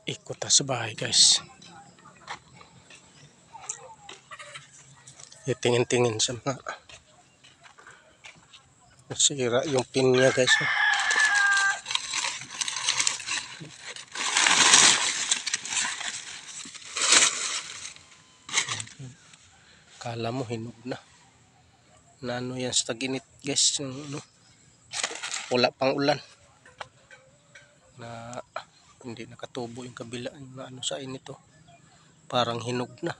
Ikot ta sa bahay guys. Itingin-tingin sa mga nasira yung pin niya guys. Kala mo hinog na. Nano yan sa tag-init guys. Wala pang ulan. Na hindi nakatubo yung kabila na ano sa init to. Parang hinog na.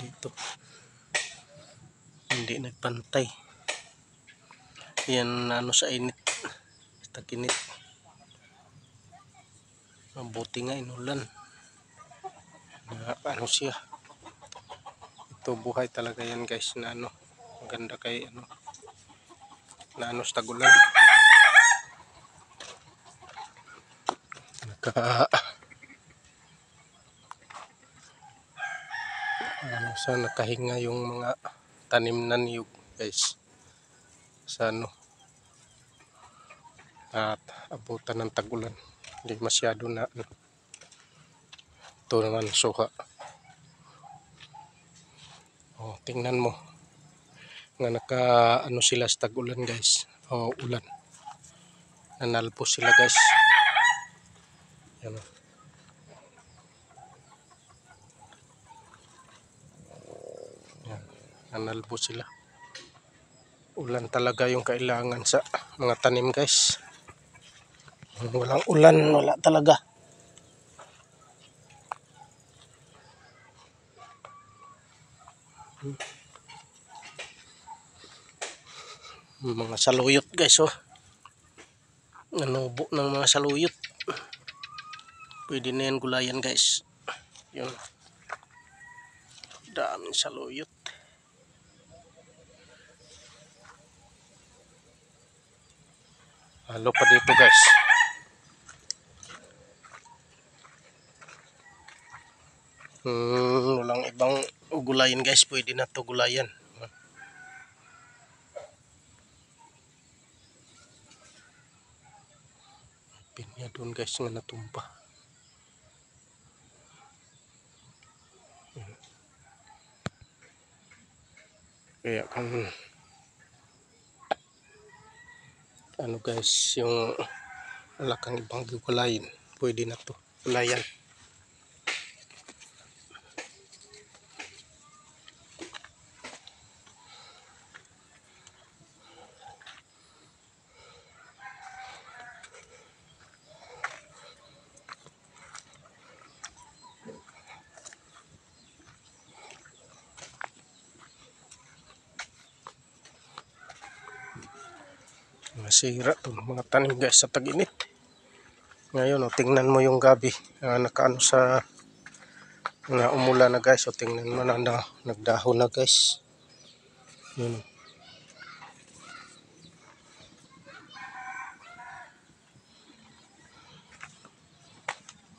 Dito. Hindi nagpantay. Yan ano sa init. Sa tag-init. Mabuti nga inulan. Na ano siya. Ito buhay talaga yan guys na ano. Maganda kay ano. Na ano sa tagulan. Sa nakahinga yung mga tanim na niyog guys sa ano at abutan ng tagulan, hindi masyado na ano. Ito naman suha. Tingnan mo nga naka ano sila sa tagulan guys, ulan, nanalpo sila guys. Yan. Nanalbo sila. Ulan talaga yung kailangan sa mga tanim guys. Walang ulan, wala talaga. Mga saluyot guys nanubo ng mga saluyot. Pwede na yan gulayan guys. Yun. Daming saluyot. Halo pa dito guys. Walang ibang gulayan guys. Pwede na to gulayan. Pinya doon guys nga natumpa. Kaya kan ano guys yung wala kang ibang gulayan. Pwede na to gulayan. Masira to mga tanim guys sa tag-init. Ngayon tingnan mo yung gabi nakaano sa na umulan na guys. Tingnan mo na nagdahon na guys. Yun.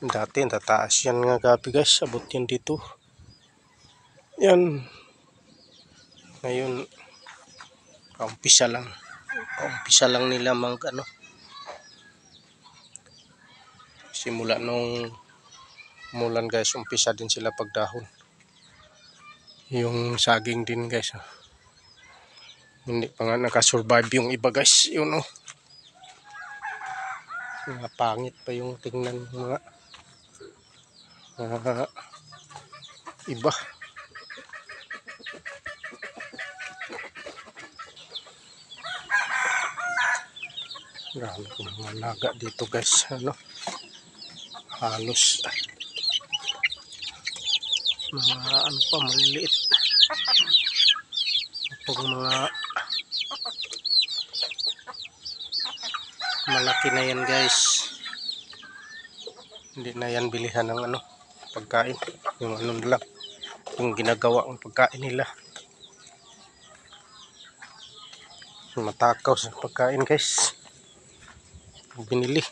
Dati tataas yan nga gabi guys. Abot yan dito. Yan. Ngayon umpisa lang nila ano. Simula nung umulan guys, umpisa din sila pagdahon. Yung saging din guys. Hindi pa nga nakasurvive yung iba guys. Yun mga pangit pa yung tingnan mga iba. Grabe kung mga naga dito guys. Halos mga ano pa maliliit. Pag mga malaki na yan guys, hindi na yan bilihan ng pagkain. Yung lang yung ginagawa ng pagkain nila. Matakaw sa pagkain guys binili.